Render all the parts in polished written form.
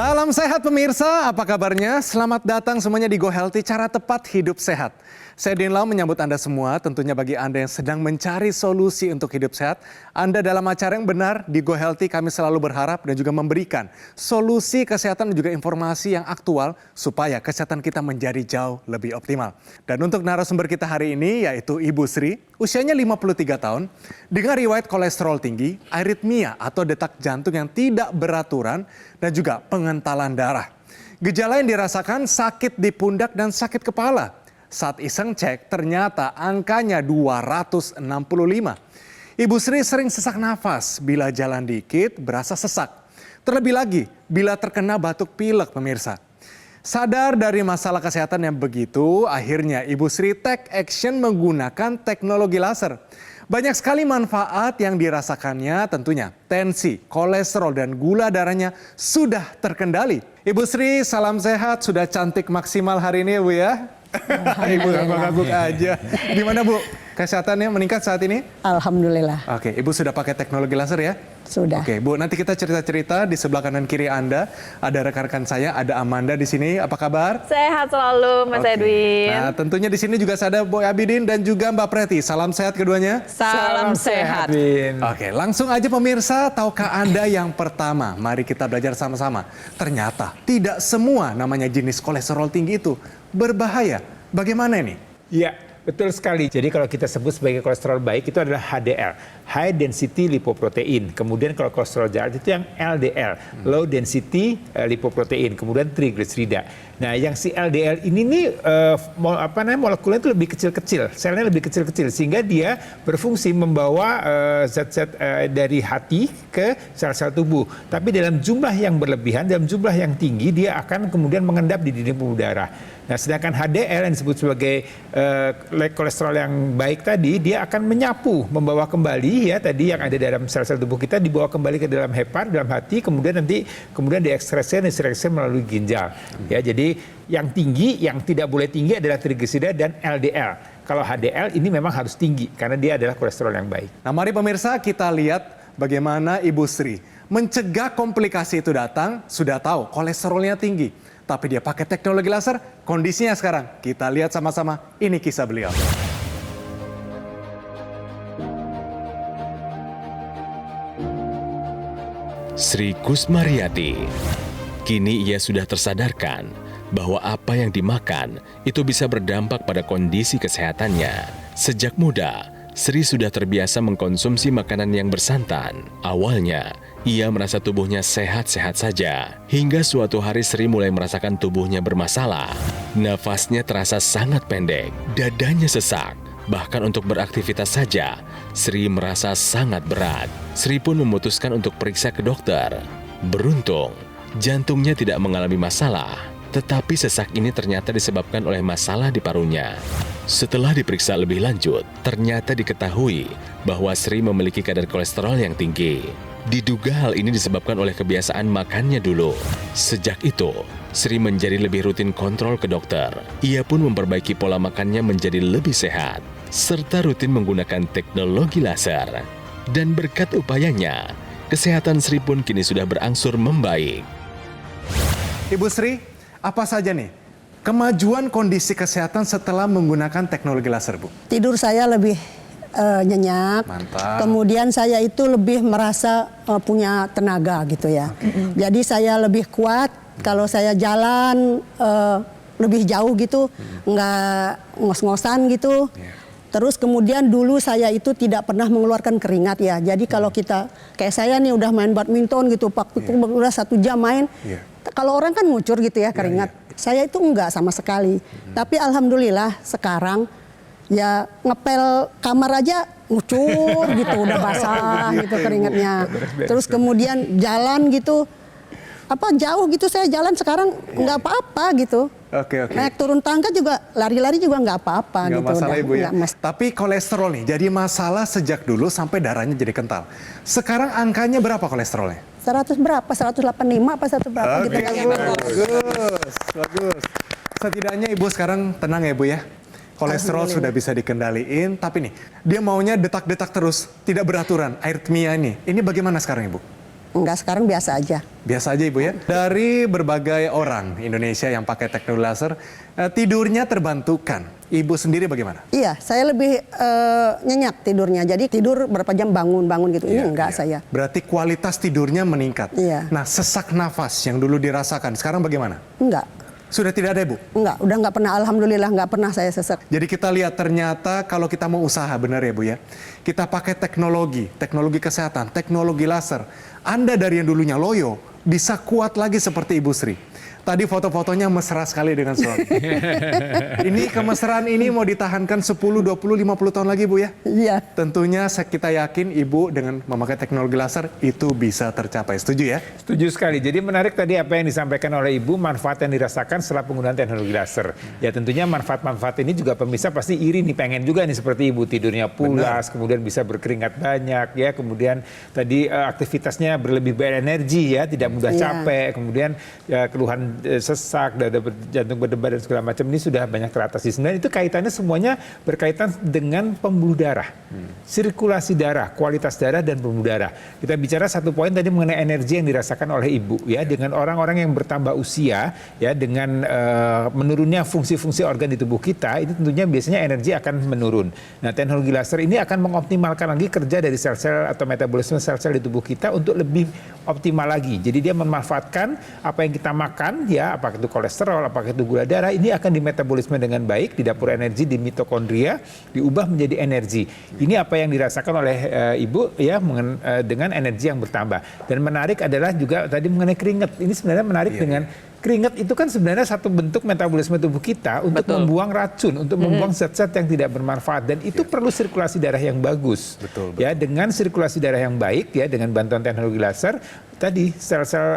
Salam sehat pemirsa, apa kabarnya? Selamat datang semuanya di Go Healthy, cara tepat hidup sehat. Saya Din Lau menyambut Anda semua, tentunya bagi Anda yang sedang mencari solusi untuk hidup sehat. Anda dalam acara yang benar, di Go Healthy kami selalu berharap dan juga memberikan solusi kesehatan dan juga informasi yang aktual supaya kesehatan kita menjadi jauh lebih optimal. Dan untuk narasumber kita hari ini yaitu Ibu Sri, usianya 53 tahun, dengan riwayat kolesterol tinggi, aritmia atau detak jantung yang tidak beraturan, dan juga pengentalan darah. Gejala yang dirasakan sakit di pundak dan sakit kepala. Saat iseng cek, ternyata angkanya 265. Ibu Sri sering sesak nafas, bila jalan dikit berasa sesak. Terlebih lagi, bila terkena batuk pilek pemirsa. Sadar dari masalah kesehatan yang begitu, akhirnya Ibu Sri take action menggunakan teknologi laser. Banyak sekali manfaat yang dirasakannya, tentunya tensi, kolesterol, dan gula darahnya sudah terkendali. Ibu Sri, salam sehat, sudah cantik maksimal hari ini ya Bu ya. Ibu ngangguk aja. Gimana Bu, kesehatannya meningkat saat ini? Alhamdulillah. Oke, Ibu sudah pakai teknologi laser ya? Sudah. Oke, Bu, nanti kita cerita-cerita di sebelah kanan kiri Anda. Ada rekan-rekan saya, ada Amanda di sini. Apa kabar? Sehat selalu, Mas Edwin. Nah, tentunya di sini juga ada Boy Abidin dan juga Mbak Preti. Salam sehat keduanya. Salam sehat. Oke, langsung aja pemirsa, tahukah Anda yang pertama? Mari kita belajar sama-sama. Ternyata tidak semua namanya jenis kolesterol tinggi itu berbahaya. Bagaimana ini? Ya, betul sekali. Jadi kalau kita sebut sebagai kolesterol baik itu adalah HDL, High Density Lipoprotein. Kemudian kalau kolesterol jahat itu yang LDL, Low Density Lipoprotein. Kemudian trigliserida. Nah, yang si LDL ini nih molekulnya itu lebih kecil-kecil, selnya lebih kecil-kecil sehingga dia berfungsi membawa zat-zat dari hati ke sel-sel tubuh. Tapi dalam jumlah yang berlebihan, dalam jumlah yang tinggi dia akan kemudian mengendap di dinding pembuluh darah. Nah, sedangkan HDL yang disebut sebagai kolesterol yang baik tadi, dia akan menyapu, membawa kembali ya tadi yang ada dalam sel-sel tubuh kita dibawa kembali ke dalam hepar, dalam hati, kemudian diekskresi melalui ginjal. Ya, jadi yang tinggi, yang tidak boleh tinggi adalah trigliserida dan LDL. Kalau HDL ini memang harus tinggi karena dia adalah kolesterol yang baik. Nah, mari pemirsa kita lihat bagaimana Ibu Sri mencegah komplikasi itu datang. Sudah tahu kolesterolnya tinggi, tapi dia pakai teknologi laser. Kondisinya sekarang kita lihat sama-sama. Ini kisah beliau. Sri Kusmariyati. Kini ia sudah tersadarkan bahwa apa yang dimakan itu bisa berdampak pada kondisi kesehatannya. Sejak muda, Sri sudah terbiasa mengkonsumsi makanan yang bersantan. Awalnya, ia merasa tubuhnya sehat-sehat saja. Hingga suatu hari Sri mulai merasakan tubuhnya bermasalah. Nafasnya terasa sangat pendek, dadanya sesak. Bahkan untuk beraktivitas saja, Sri merasa sangat berat. Sri pun memutuskan untuk periksa ke dokter. Beruntung, jantungnya tidak mengalami masalah. Tetapi sesak ini ternyata disebabkan oleh masalah di parunya. Setelah diperiksa lebih lanjut, ternyata diketahui bahwa Sri memiliki kadar kolesterol yang tinggi. Diduga hal ini disebabkan oleh kebiasaan makannya dulu. Sejak itu, Sri menjadi lebih rutin kontrol ke dokter. Ia pun memperbaiki pola makannya menjadi lebih sehat, serta rutin menggunakan teknologi laser. Dan berkat upayanya, kesehatan Sri pun kini sudah berangsur membaik. Ibu Sri, apa saja nih kemajuan kondisi kesehatan setelah menggunakan teknologi laser, Bu? Tidur saya lebih nyenyak. Mantap. Kemudian saya itu lebih merasa punya tenaga gitu ya. Jadi saya lebih kuat. Kalau saya jalan lebih jauh gitu, nggak ngos-ngosan gitu. Terus kemudian dulu saya itu tidak pernah mengeluarkan keringat ya. Jadi kalau kita kayak saya nih udah main badminton gitu, udah 1 jam main. Kalau orang kan ngucur gitu ya keringat. Saya itu enggak sama sekali. Tapi alhamdulillah sekarang ya ngepel kamar aja ngucur gitu, udah basah gitu keringatnya. Terus kemudian jalan gitu, jauh gitu saya jalan sekarang nggak apa-apa gitu. Oke. Naik turun tangga juga, lari-lari juga nggak apa-apa Nggak gitu. masalah Ibu ya. Mas. Tapi kolesterol nih jadi masalah sejak dulu sampai darahnya jadi kental. Sekarang angkanya berapa kolesterolnya? 100 berapa? 185 apa 100 berapa gitu. Bagus. Setidaknya Ibu sekarang tenang ya Bu ya. Kolesterol sudah bisa dikendaliin, tapi nih dia maunya detak-detak terus, tidak beraturan, aritmia ini. Ini bagaimana sekarang Ibu? Enggak, sekarang biasa aja. Biasa aja Ibu ya. Dari berbagai orang Indonesia yang pakai teknologi laser, tidurnya terbantukan. Ibu sendiri bagaimana? Iya, saya lebih nyenyak tidurnya. Jadi tidur berapa jam bangun gitu. Ini Iya, enggak iya. saya. Berarti kualitas tidurnya meningkat. Iya. Nah, sesak nafas yang dulu dirasakan, sekarang bagaimana? Enggak. Sudah tidak ada Ibu? Enggak, udah enggak pernah, alhamdulillah enggak pernah saya sesak. Jadi kita lihat ternyata kalau kita mau usaha, benar ya Bu ya, kita pakai teknologi kesehatan, teknologi laser. Anda dari yang dulunya loyo, bisa kuat lagi seperti Ibu Sri. Tadi foto-fotonya mesra sekali dengan suami. Ini kemesraan ini mau ditahankan 10, 20, 50 tahun lagi Bu ya? Iya. Tentunya kita yakin Ibu dengan memakai teknologi laser itu bisa tercapai. Setuju ya? Setuju sekali. Jadi menarik tadi apa yang disampaikan oleh Ibu, manfaat yang dirasakan setelah penggunaan teknologi laser. Ya tentunya manfaat-manfaat ini juga pemirsa pasti iri nih, pengen juga nih seperti Ibu, tidurnya pulas, kemudian bisa berkeringat banyak ya, kemudian tadi aktivitasnya berlebih berenergi ya, tidak mudah Iya. capek, kemudian ya, keluhan sesak, dada jantung berdebar dan segala macam ini sudah banyak teratasi. Sebenarnya itu kaitannya semuanya berkaitan dengan pembuluh darah, sirkulasi darah, kualitas darah dan pembuluh darah. Kita bicara satu poin tadi mengenai energi yang dirasakan oleh Ibu ya, dengan orang-orang yang bertambah usia ya, dengan menurunnya fungsi-fungsi organ di tubuh kita, itu tentunya biasanya energi akan menurun. Nah, teknologi laser ini akan mengoptimalkan lagi kerja dari sel-sel atau metabolisme sel-sel di tubuh kita untuk lebih optimal lagi. Jadi dia memanfaatkan apa yang kita makan ya, apakah itu kolesterol, apakah itu gula darah, ini akan dimetabolisme dengan baik di dapur energi, di mitokondria, diubah menjadi energi. Ini apa yang dirasakan oleh Ibu ya, dengan energi yang bertambah. Dan menarik adalah juga tadi mengenai keringat. Ini sebenarnya menarik dengan keringat itu kan sebenarnya satu bentuk metabolisme tubuh kita untuk membuang racun, untuk membuang zat-zat yang tidak bermanfaat, dan itu perlu sirkulasi darah yang bagus. Betul. Ya, dengan sirkulasi darah yang baik ya, dengan bantuan teknologi laser tadi sel-sel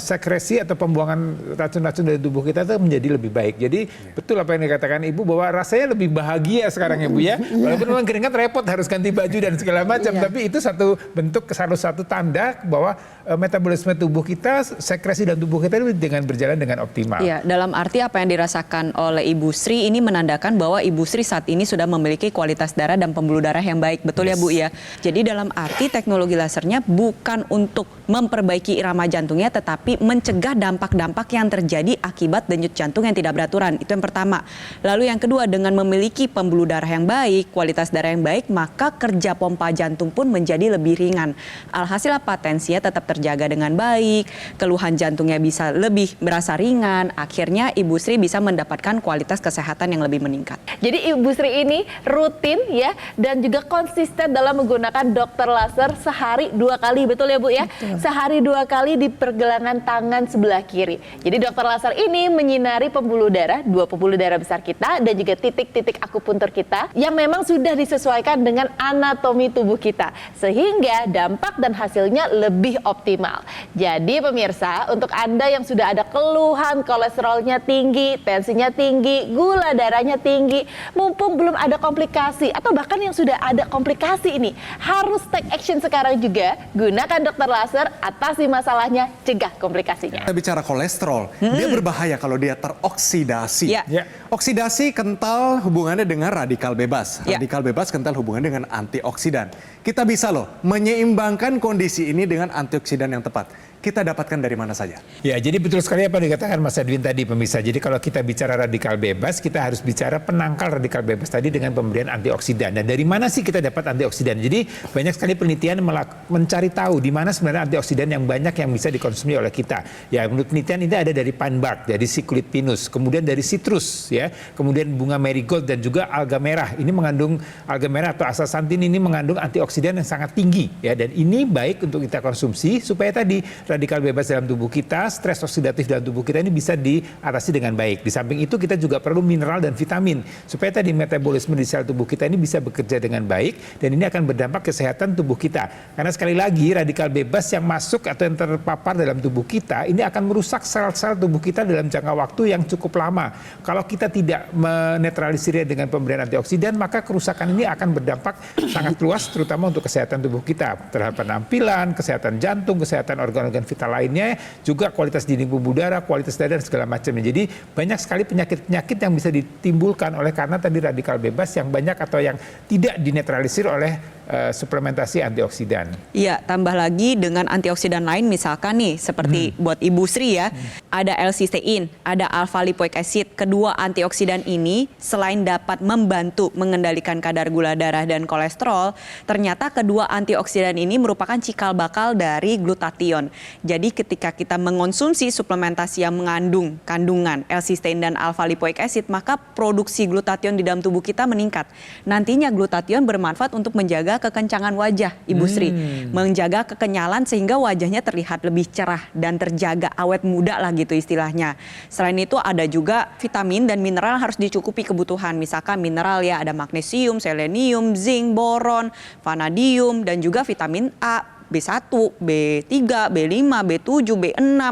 sekresi atau pembuangan racun-racun dari tubuh kita itu menjadi lebih baik. Jadi betul apa yang dikatakan Ibu bahwa rasanya lebih bahagia sekarang ya Bu ya. Walaupun memang keringat repot harus ganti baju dan segala macam, tapi itu satu bentuk, satu tanda bahwa metabolisme tubuh kita, sekresi dan tubuh kita itu dengan berjalan dengan optimal. Iya, dalam arti apa yang dirasakan oleh Ibu Sri ini menandakan bahwa Ibu Sri saat ini sudah memiliki kualitas darah dan pembuluh darah yang baik. Betul ya Bu ya? Jadi dalam arti teknologi lasernya bukan untuk memperbaiki irama jantungnya, tetapi mencegah dampak-dampak yang terjadi akibat denyut jantung yang tidak beraturan. Itu yang pertama. Lalu yang kedua, dengan memiliki pembuluh darah yang baik, kualitas darah yang baik, maka kerja pompa jantung pun menjadi lebih ringan. Alhasil apa? Tensinya tetap terjaga dengan baik, keluhan jantungnya bisa lebih berasa ringan, akhirnya Ibu Sri bisa mendapatkan kualitas kesehatan yang lebih meningkat. Jadi Ibu Sri ini rutin ya, dan juga konsisten dalam menggunakan dokter laser sehari 2 kali, betul ya Bu ya? Sehari 2 kali di pergelangan tangan sebelah kiri. Jadi dokter laser ini menyinari pembuluh darah, 2 pembuluh darah besar kita dan juga titik-titik akupuntur kita yang memang sudah disesuaikan dengan anatomi tubuh kita, sehingga dampak dan hasilnya lebih optimal. Jadi pemirsa, untuk Anda yang sudah ada keluhan kolesterolnya tinggi, tensinya tinggi, gula darahnya tinggi, mumpung belum ada komplikasi atau bahkan yang sudah ada komplikasi ini, harus take action sekarang juga. Gunakan dokter laser, atasi masalahnya, cegah komplikasinya. Kita bicara kolesterol, dia berbahaya kalau dia teroksidasi. Ya. Ya. Oksidasi kental hubungannya dengan radikal bebas. Ya. Radikal bebas kental hubungannya dengan antioksidan. Kita bisa loh menyeimbangkan kondisi ini dengan antioksidan yang tepat. Kita dapatkan dari mana saja? Ya, jadi betul sekali apa yang dikatakan Mas Edwin tadi pemirsa. Jadi kalau kita bicara radikal bebas, kita harus bicara penangkal radikal bebas tadi dengan pemberian antioksidan. Dan dari mana sih kita dapat antioksidan? Jadi banyak sekali penelitian mencari tahu di mana sebenarnya antioksidan yang banyak yang bisa dikonsumsi oleh kita. Ya, menurut penelitian ini ada dari pine bark, dari si kulit pinus, kemudian dari citrus, ya, kemudian bunga marigold dan juga alga merah. Ini mengandung alga merah atau astaxanthin, ini mengandung antioksidan yang sangat tinggi, ya, dan ini baik untuk kita konsumsi supaya tadi radikal bebas dalam tubuh kita, stres oksidatif dalam tubuh kita ini bisa diatasi dengan baik. Di samping itu kita juga perlu mineral dan vitamin supaya tadi metabolisme di sel tubuh kita ini bisa bekerja dengan baik, dan ini akan berdampak kesehatan tubuh kita. Karena sekali lagi radikal bebas yang masuk atau yang terpapar dalam tubuh kita ini akan merusak sel-sel tubuh kita dalam jangka waktu yang cukup lama. Kalau kita tidak menetralisirnya dengan pemberian antioksidan, maka kerusakan ini akan berdampak sangat luas terutama untuk kesehatan tubuh kita, terhadap penampilan, kesehatan jantung, kesehatan organ-organ vital lainnya, juga kualitas dinding pembuluh darah, kualitas darah dan segala macamnya. Jadi banyak sekali penyakit-penyakit yang bisa ditimbulkan oleh karena tadi radikal bebas yang banyak atau yang tidak dinetralisir oleh suplementasi antioksidan. Iya, tambah lagi dengan antioksidan lain misalkan nih seperti buat Ibu Sri ya, ada L-cysteine, ada alpha lipoic acid. Kedua antioksidan ini selain dapat membantu mengendalikan kadar gula darah dan kolesterol, ternyata kedua antioksidan ini merupakan cikal bakal dari glutathione. Jadi ketika kita mengonsumsi suplementasi yang mengandung kandungan L-cysteine dan alpha lipoic acid, maka produksi glutathione di dalam tubuh kita meningkat. Nantinya glutathione bermanfaat untuk menjaga kekencangan wajah Ibu Sri, menjaga kekenyalan sehingga wajahnya terlihat lebih cerah dan terjaga awet muda lah gitu istilahnya. Selain itu ada juga vitamin dan mineral yang harus dicukupi kebutuhan. Misalkan mineral ya ada magnesium, selenium, zinc, boron, vanadium dan juga vitamin A, B1, B3, B5, B7, B6,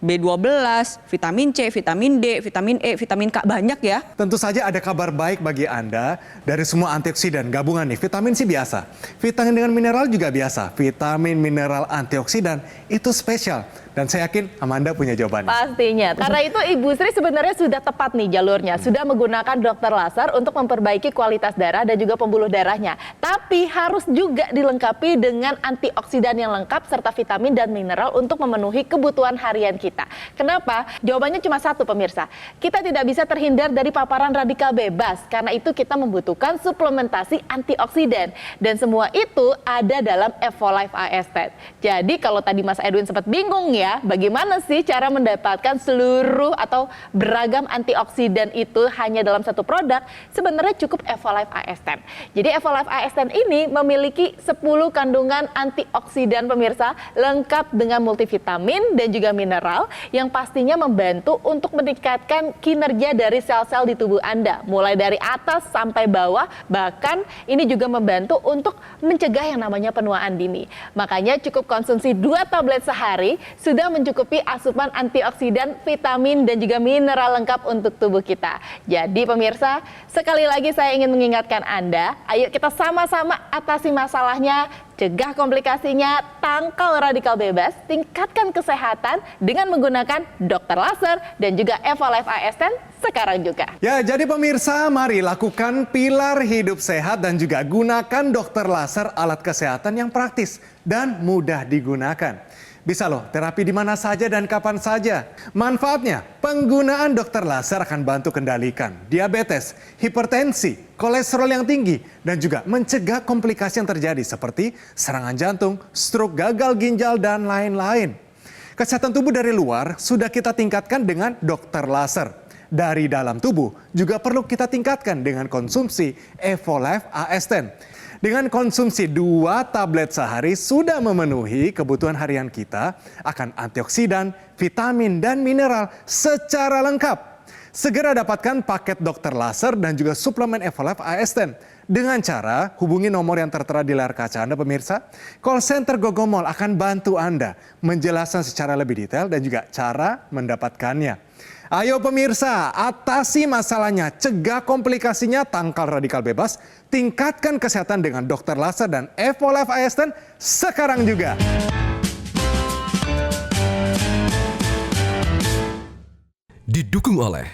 B12, vitamin C, vitamin D, vitamin E, vitamin K, banyak ya. Tentu saja ada kabar baik bagi Anda dari semua antioksidan gabungan nih. Vitamin C biasa, vitamin dengan mineral juga biasa. Vitamin mineral antioksidan itu spesial. Dan saya yakin Amanda punya jawabannya. Pastinya. Karena itu Ibu Sri sebenarnya sudah tepat nih jalurnya. Sudah menggunakan dokter laser untuk memperbaiki kualitas darah dan juga pembuluh darahnya. Tapi harus juga dilengkapi dengan antioksidan yang lengkap serta vitamin dan mineral untuk memenuhi kebutuhan harian kita. Kenapa? Jawabannya cuma satu pemirsa. Kita tidak bisa terhindar dari paparan radikal bebas. Karena itu kita membutuhkan suplementasi antioksidan. Dan semua itu ada dalam Evolife AS10. Jadi kalau tadi Mas Edwin sempat bingung ya, bagaimana sih cara mendapatkan seluruh atau beragam antioksidan itu hanya dalam satu produk? Sebenarnya cukup Evolife AS10. Jadi Evolife AS10 ini memiliki 10 kandungan antioksidan pemirsa, lengkap dengan multivitamin dan juga mineral yang pastinya membantu untuk meningkatkan kinerja dari sel-sel di tubuh Anda, mulai dari atas sampai bawah. Bahkan ini juga membantu untuk mencegah yang namanya penuaan dini. Makanya cukup konsumsi 2 tablet sehari sudah mencukupi asupan antioksidan, vitamin, dan juga mineral lengkap untuk tubuh kita. Jadi pemirsa, sekali lagi saya ingin mengingatkan Anda, ayo kita sama-sama atasi masalahnya, cegah komplikasinya, tangkal radikal bebas, tingkatkan kesehatan dengan menggunakan dokter laser dan juga Evolife AS10 sekarang juga. Ya, jadi pemirsa, mari lakukan pilar hidup sehat dan juga gunakan dokter laser, alat kesehatan yang praktis dan mudah digunakan. Bisa loh terapi di mana saja dan kapan saja. Manfaatnya, penggunaan dokter laser akan bantu kendalikan diabetes, hipertensi, kolesterol yang tinggi, dan juga mencegah komplikasi yang terjadi seperti serangan jantung, stroke, gagal ginjal, dan lain-lain. Kesehatan tubuh dari luar sudah kita tingkatkan dengan dokter laser. Dari dalam tubuh juga perlu kita tingkatkan dengan konsumsi Evolife AS10. Dengan konsumsi 2 tablet sehari sudah memenuhi kebutuhan harian kita akan antioksidan, vitamin, dan mineral secara lengkap. Segera dapatkan paket dokter laser dan juga suplemen Evolife AS10 dengan cara hubungi nomor yang tertera di layar kaca Anda pemirsa. Call center Gogomol akan bantu Anda menjelaskan secara lebih detail dan juga cara mendapatkannya. Ayo pemirsa, atasi masalahnya, cegah komplikasinya, tangkal radikal bebas, tingkatkan kesehatan dengan dokter laser dan Evolife AS10 sekarang juga. Didukung oleh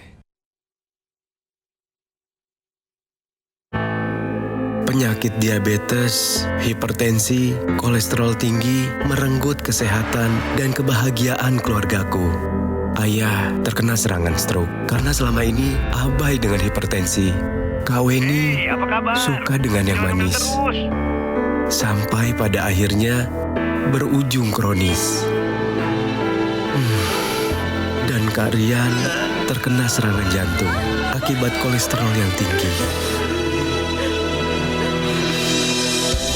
penyakit diabetes, hipertensi, kolesterol tinggi, merenggut kesehatan dan kebahagiaan keluargaku. Ayah terkena serangan stroke karena selama ini abai dengan hipertensi. Kak Weni suka dengan yang manis. Sampai pada akhirnya berujung kronis. Dan Kak Rian terkena serangan jantung akibat kolesterol yang tinggi.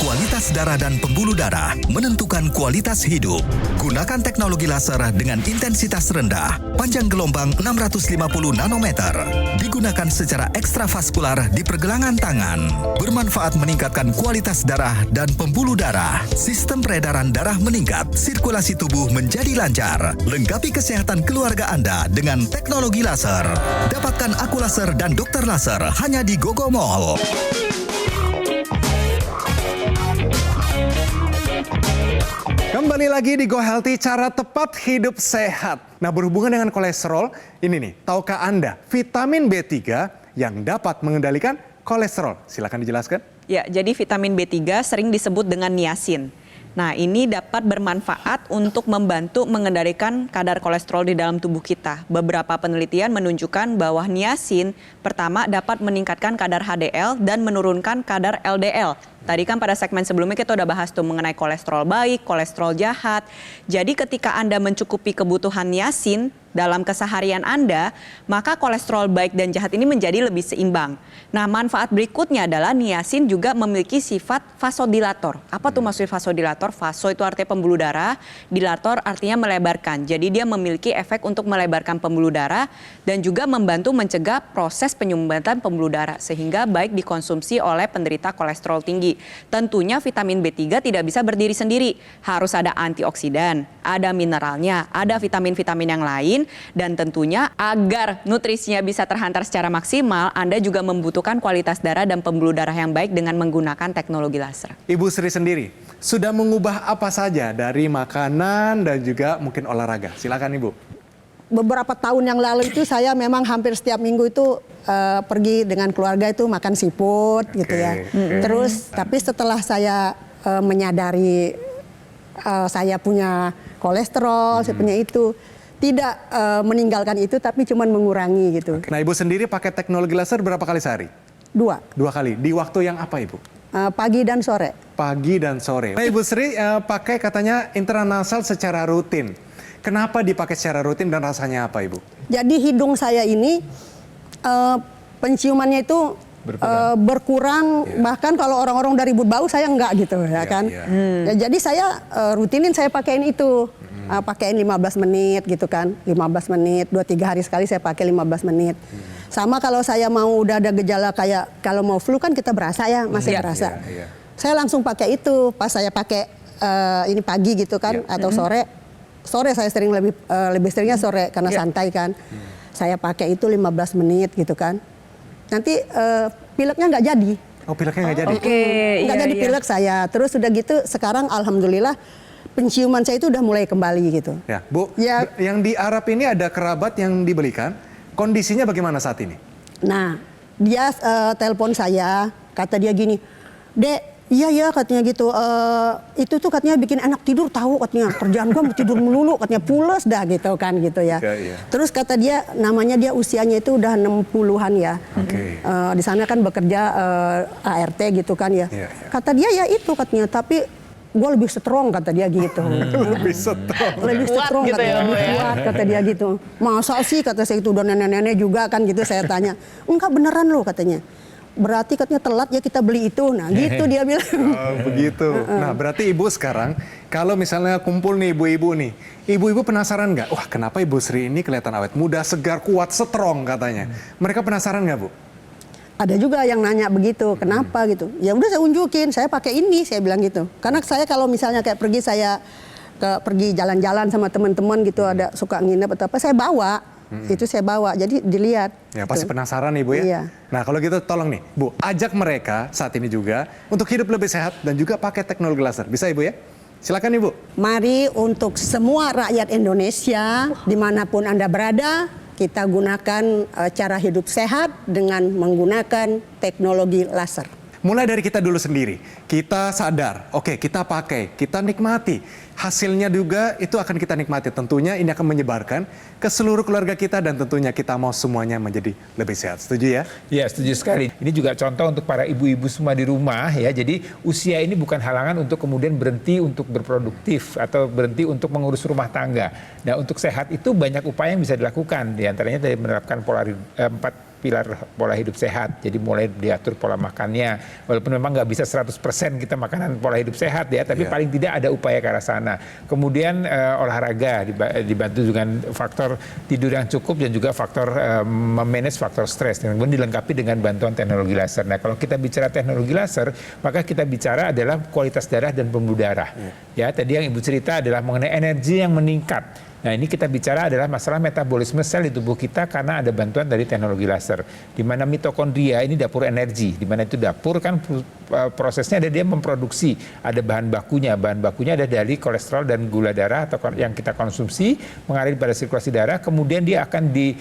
Kualitas darah dan pembuluh darah menentukan kualitas hidup. Gunakan teknologi laser dengan intensitas rendah, panjang gelombang 650 nanometer. Digunakan secara ekstravaskular di pergelangan tangan. Bermanfaat meningkatkan kualitas darah dan pembuluh darah. Sistem peredaran darah meningkat, sirkulasi tubuh menjadi lancar. Lengkapi kesehatan keluarga Anda dengan teknologi laser. Dapatkan aku laser dan dokter laser hanya di Gogomol. Kembali lagi di Go Healthy, cara tepat hidup sehat. Nah, berhubungan dengan kolesterol, ini nih, tahukah Anda vitamin B3 yang dapat mengendalikan kolesterol? Silakan dijelaskan. Ya, jadi vitamin B3 sering disebut dengan niacin. Nah, ini dapat bermanfaat untuk membantu mengendalikan kadar kolesterol di dalam tubuh kita. Beberapa penelitian menunjukkan bahwa niacin pertama dapat meningkatkan kadar HDL dan menurunkan kadar LDL. Tadi kan pada segmen sebelumnya kita udah bahas tuh mengenai kolesterol baik, kolesterol jahat. Jadi ketika Anda mencukupi kebutuhan niacin dalam keseharian Anda, maka kolesterol baik dan jahat ini menjadi lebih seimbang. Nah, manfaat berikutnya adalah niacin juga memiliki sifat vasodilator. Apa tuh maksud vasodilator? Vaso itu artinya pembuluh darah, dilator artinya melebarkan. Jadi dia memiliki efek untuk melebarkan pembuluh darah dan juga membantu mencegah proses penyumbatan pembuluh darah sehingga baik dikonsumsi oleh penderita kolesterol tinggi. Tentunya vitamin B3 tidak bisa berdiri sendiri. Harus ada antioksidan, ada mineralnya, ada vitamin-vitamin yang lain. Dan tentunya agar nutrisinya bisa terhantar secara maksimal, Anda juga membutuhkan kualitas darah dan pembuluh darah yang baik dengan menggunakan teknologi laser. Ibu Sri sendiri sudah mengubah apa saja dari makanan dan juga mungkin olahraga? Silakan Ibu. Beberapa tahun yang lalu itu saya memang hampir setiap minggu itu pergi dengan keluarga itu makan seafood gitu ya. Terus tapi setelah saya menyadari saya punya kolesterol, saya punya itu, tidak meninggalkan itu tapi cuma mengurangi gitu. Nah, Ibu sendiri pakai teknologi laser berapa kali sehari? 2 kali. Di waktu yang apa Ibu? pagi dan sore. Pagi dan sore. Nah, Ibu Sri pakai katanya intranasal secara rutin. Kenapa dipakai secara rutin dan rasanya apa Ibu? Jadi hidung saya ini penciumannya itu berkurang, bahkan kalau orang-orang dari bau saya enggak gitu ya kan. Ya, jadi saya rutinin saya pakaiin itu. Pakaiin 15 menit gitu kan, 15 menit, 2-3 hari sekali saya pakai 15 menit. Sama kalau saya mau udah ada gejala kayak kalau mau flu kan kita berasa ya, masih berasa. Saya langsung pakai itu, pas saya pakai ini pagi gitu kan, atau sore saya sering lebih seringnya sore karena santai kan. Saya pakai itu 15 menit gitu kan. Nanti pileknya nggak jadi. Oh, pileknya nggak jadi? Nggak jadi pilek saya. Terus udah gitu sekarang alhamdulillah penciuman saya itu udah mulai kembali gitu. Ya, Bu, yang di Arab ini ada kerabat yang dibelikan. Kondisinya bagaimana saat ini? Nah, dia telepon saya, kata dia gini, "Dek, iya katanya gitu. Itu tuh katanya bikin enak tidur tahu katanya. Kerjaan gua tidur melulu katanya pules dah gitu kan gitu ya." Terus kata dia namanya dia usianya itu udah 60-an ya. Di sana kan bekerja ART gitu kan ya. Kata dia ya itu katanya, tapi gue lebih strong kata dia gitu. Lebih strong. Lebih strong gitu katanya, lebih kuat kata dia gitu. Masa sih kata saya itu udah nenek-nenek juga kan gitu saya tanya. Enggak beneran loh katanya. Berarti katanya telat ya kita beli itu. Nah gitu dia bilang. Begitu. Nah berarti Ibu sekarang kalau misalnya kumpul nih ibu-ibu nih. Ibu-ibu penasaran nggak? Wah kenapa Ibu Sri ini kelihatan awet muda, segar, kuat, strong katanya. Mereka penasaran nggak Bu? Ada juga yang nanya begitu, kenapa gitu. Ya udah saya unjukin, saya pakai ini, saya bilang gitu. Karena saya kalau misalnya kayak pergi jalan-jalan sama teman-teman gitu, ada suka nginep atau apa, saya bawa. Itu saya bawa, jadi dilihat. Ya pasti penasaran Ibu ya. Iya. Nah kalau gitu tolong nih Bu, ajak mereka saat ini juga untuk hidup lebih sehat dan juga pakai teknologi laser. Bisa Ibu ya? Silakan Ibu. Mari untuk semua rakyat Indonesia, dimanapun Anda berada, kita gunakan cara hidup sehat dengan menggunakan teknologi laser. Mulai dari kita dulu sendiri, kita sadar, oke kita pakai, kita nikmati. Hasilnya juga itu akan kita nikmati. Tentunya ini akan menyebarkan ke seluruh keluarga kita dan tentunya kita mau semuanya menjadi lebih sehat. Setuju ya? Ya, setuju sekali. Ini juga contoh untuk para ibu-ibu semua di rumah ya. Jadi usia ini bukan halangan untuk kemudian berhenti untuk berproduktif atau berhenti untuk mengurus rumah tangga. Nah, untuk sehat itu banyak upaya yang bisa dilakukan. Di antaranya dari menerapkan 4 pilar pola hidup sehat. Jadi mulai diatur pola makannya. Walaupun memang nggak bisa 100% kita makanan pola hidup sehat ya, tapi paling tidak ada upaya ke arah sana. Kemudian olahraga dibantu dengan faktor tidur yang cukup dan juga faktor memanage faktor stres. Dan kemudian dilengkapi dengan bantuan teknologi laser. Nah, kalau kita bicara teknologi laser, maka kita bicara adalah kualitas darah dan pembuluh darah. Ya, tadi yang Ibu cerita adalah mengenai energi yang meningkat. Nah, ini kita bicara adalah masalah metabolisme sel di tubuh kita karena ada bantuan dari teknologi laser. Di mana mitokondria ini dapur energi, di mana itu dapur kan prosesnya ada dia memproduksi, ada bahan bakunya. Bahan bakunya ada dari kolesterol dan gula darah atau yang kita konsumsi mengalir pada sirkulasi darah, kemudian dia akan di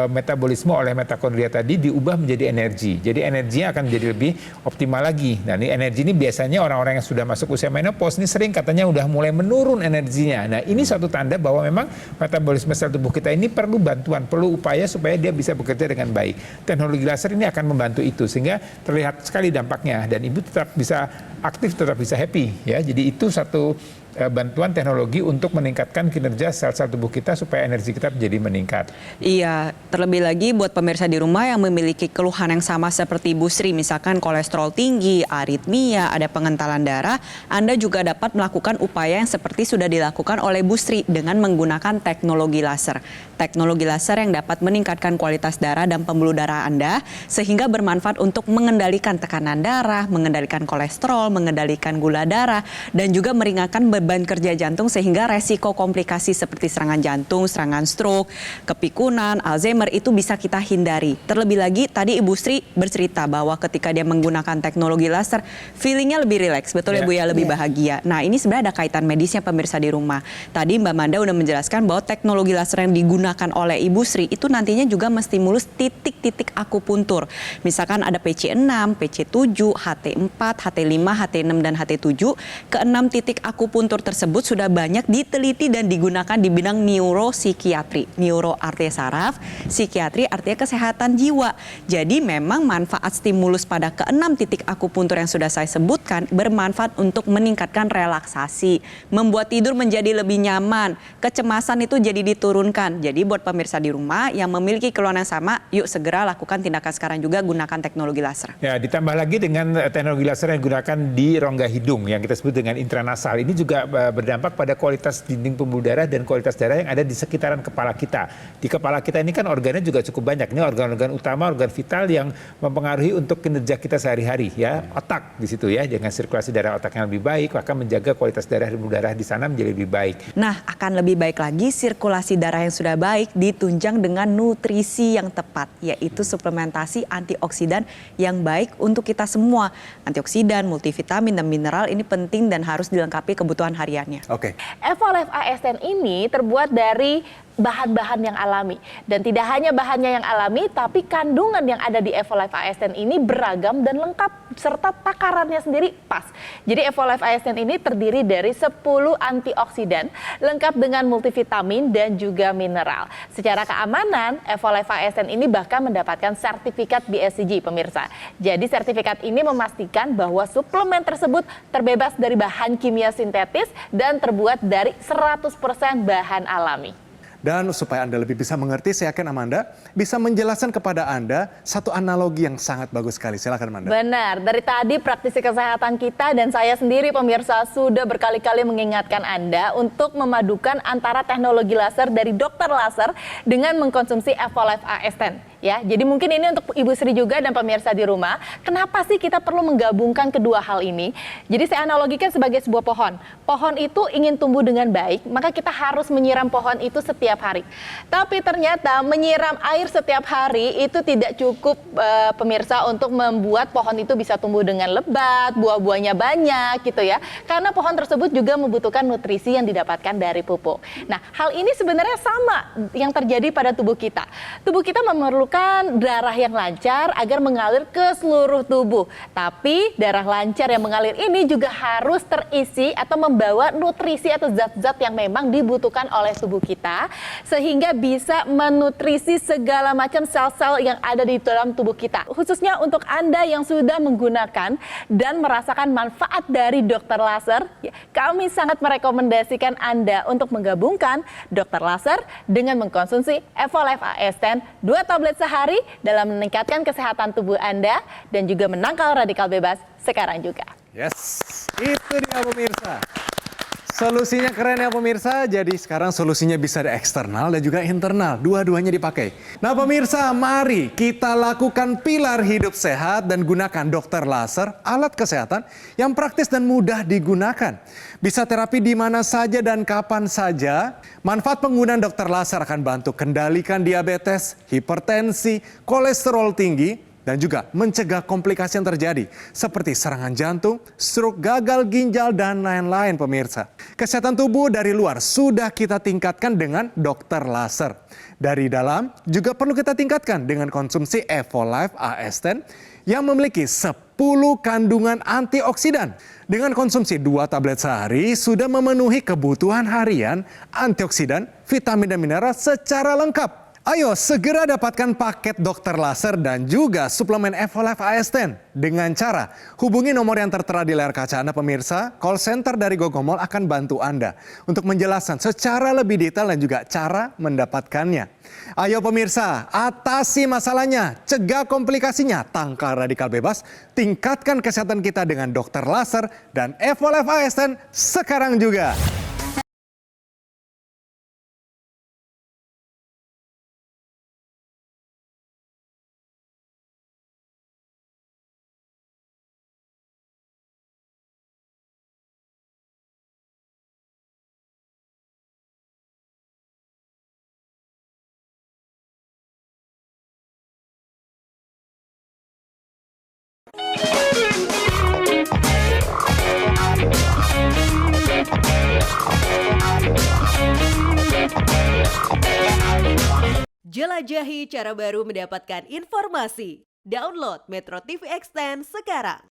metabolisme oleh mitokondria tadi diubah menjadi energi. Jadi energinya akan menjadi lebih optimal lagi. Nah, ini energi ini biasanya orang-orang yang sudah masuk usia menopause ini sering katanya udah mulai menurun energinya. Nah, ini suatu tanda bahwa memang metabolisme sel tubuh kita ini perlu bantuan, perlu upaya supaya dia bisa bekerja dengan baik. Teknologi laser ini akan membantu itu sehingga terlihat sekali dampaknya dan ibu tetap bisa aktif, tetap bisa happy ya. Jadi itu satu bantuan teknologi untuk meningkatkan kinerja sel-sel tubuh kita supaya energi kita menjadi meningkat. Iya, terlebih lagi buat pemirsa di rumah yang memiliki keluhan yang sama seperti Ibu Sri, misalkan kolesterol tinggi, aritmia, ada pengentalan darah, Anda juga dapat melakukan upaya yang seperti sudah dilakukan oleh Bu Sri dengan menggunakan teknologi laser. Teknologi laser yang dapat meningkatkan kualitas darah dan pembuluh darah Anda sehingga bermanfaat untuk mengendalikan tekanan darah, mengendalikan kolesterol, mengendalikan gula darah, dan juga meringankan beban kerja jantung sehingga resiko komplikasi seperti serangan jantung, serangan stroke, kepikunan, Alzheimer itu bisa kita hindari. Terlebih lagi tadi Ibu Sri bercerita bahwa ketika dia menggunakan teknologi laser, feelingnya lebih rileks, betul ya Bu ya, lebih bahagia. Nah, ini sebenarnya ada kaitan medisnya pemirsa di rumah. Tadi Mbak Manda udah menjelaskan bahwa teknologi laser yang digunakan oleh Ibu Sri itu nantinya juga menstimulus titik-titik akupuntur. Misalkan ada PC6, PC7, HT4, HT5, HT6, dan HT7. Keenam titik akupuntur tersebut sudah banyak diteliti dan digunakan di bidang neuropsikiatri. Neuro artinya saraf, psikiatri artinya kesehatan jiwa. Jadi memang manfaat stimulus pada keenam titik akupuntur yang sudah saya sebutkan bermanfaat untuk meningkatkan relaksasi, membuat tidur menjadi lebih nyaman, kecemasan itu jadi diturunkan. Jadi buat pemirsa di rumah yang memiliki keluhan yang sama, yuk segera lakukan tindakan sekarang juga, gunakan teknologi laser. Ya, ditambah lagi dengan teknologi laser yang digunakan di rongga hidung yang kita sebut dengan intranasal. Ini juga berdampak pada kualitas dinding pembuluh darah dan kualitas darah yang ada di sekitaran kepala kita. Di kepala kita ini kan organnya juga cukup banyak. Ini organ-organ utama, organ vital yang mempengaruhi untuk kinerja kita sehari-hari ya. Otak di situ ya, dengan sirkulasi darah otak yang lebih baik, maka menjaga kualitas darah dan pembuluh darah di sana menjadi lebih baik. Nah, akan lebih baik lagi sirkulasi darah yang sudah baik ditunjang dengan nutrisi yang tepat, yaitu suplementasi antioksidan yang baik untuk kita semua. Antioksidan, multivitamin, dan mineral ini penting dan harus dilengkapi kebutuhan hariannya. Oke. Evolife ASN ini terbuat dari bahan-bahan yang alami. Dan tidak hanya bahannya yang alami, tapi kandungan yang ada di Evolife ASN ini beragam dan lengkap, serta takarannya sendiri pas. Jadi Evolife ASN ini terdiri dari 10 antioksidan, lengkap dengan multivitamin dan juga mineral. Secara keamanan, Evolife ASN ini bahkan mendapatkan sertifikat BSCG, pemirsa. Jadi sertifikat ini memastikan bahwa suplemen tersebut terbebas dari bahan kimia sintetis dan terbuat dari 100% bahan alami. Dan supaya Anda lebih bisa mengerti, saya yakin Amanda bisa menjelaskan kepada Anda satu analogi yang sangat bagus sekali. Silakan Amanda. Benar, dari tadi praktisi kesehatan kita dan saya sendiri pemirsa sudah berkali-kali mengingatkan Anda untuk memadukan antara teknologi laser dari dokter laser dengan mengkonsumsi Evolife ASN. Ya, jadi mungkin ini untuk Ibu Sri juga dan pemirsa di rumah. Kenapa sih kita perlu menggabungkan kedua hal ini? Jadi saya analogikan sebagai sebuah pohon. Pohon itu ingin tumbuh dengan baik, maka kita harus menyiram pohon itu setiap hari. Tapi ternyata menyiram air setiap hari itu tidak cukup pemirsa untuk membuat pohon itu bisa tumbuh dengan lebat, buah-buahnya banyak gitu ya. Karena pohon tersebut juga membutuhkan nutrisi yang didapatkan dari pupuk. Nah, hal ini sebenarnya sama yang terjadi pada tubuh kita. Tubuh kita memerlukan darah yang lancar agar mengalir ke seluruh tubuh. Tapi darah lancar yang mengalir ini juga harus terisi atau membawa nutrisi atau zat-zat yang memang dibutuhkan oleh tubuh kita sehingga bisa menutrisi segala macam sel-sel yang ada di dalam tubuh kita. Khususnya untuk Anda yang sudah menggunakan dan merasakan manfaat dari dokter laser, kami sangat merekomendasikan Anda untuk menggabungkan dokter laser dengan mengkonsumsi Evolife ASN 2 tablet sehari dalam meningkatkan kesehatan tubuh Anda dan juga menangkal radikal bebas sekarang juga. Yes, itu dia pemirsa. Solusinya keren ya pemirsa, jadi sekarang solusinya bisa di eksternal dan juga internal, dua-duanya dipakai. Nah pemirsa, mari kita lakukan pilar hidup sehat dan gunakan dokter laser, alat kesehatan yang praktis dan mudah digunakan. Bisa terapi di mana saja dan kapan saja. Manfaat penggunaan dokter laser akan bantu kendalikan diabetes, hipertensi, kolesterol tinggi, dan juga mencegah komplikasi yang terjadi seperti serangan jantung, stroke, gagal ginjal, dan lain-lain pemirsa. Kesehatan tubuh dari luar sudah kita tingkatkan dengan dokter laser. Dari dalam juga perlu kita tingkatkan dengan konsumsi Evolife AS10 yang memiliki 10 kandungan antioksidan. Dengan konsumsi 2 tablet sehari sudah memenuhi kebutuhan harian antioksidan, vitamin dan mineral secara lengkap. Ayo segera dapatkan paket dokter laser dan juga suplemen Evolife AS10 dengan cara hubungi nomor yang tertera di layar kaca Anda pemirsa. Call center dari Gogomol akan bantu Anda untuk menjelaskan secara lebih detail dan juga cara mendapatkannya. Ayo pemirsa, atasi masalahnya, cegah komplikasinya, tangkal radikal bebas, tingkatkan kesehatan kita dengan dokter laser dan Evolife AS10 sekarang juga. Jelajahi cara baru mendapatkan informasi. Download Metro TV Extend sekarang.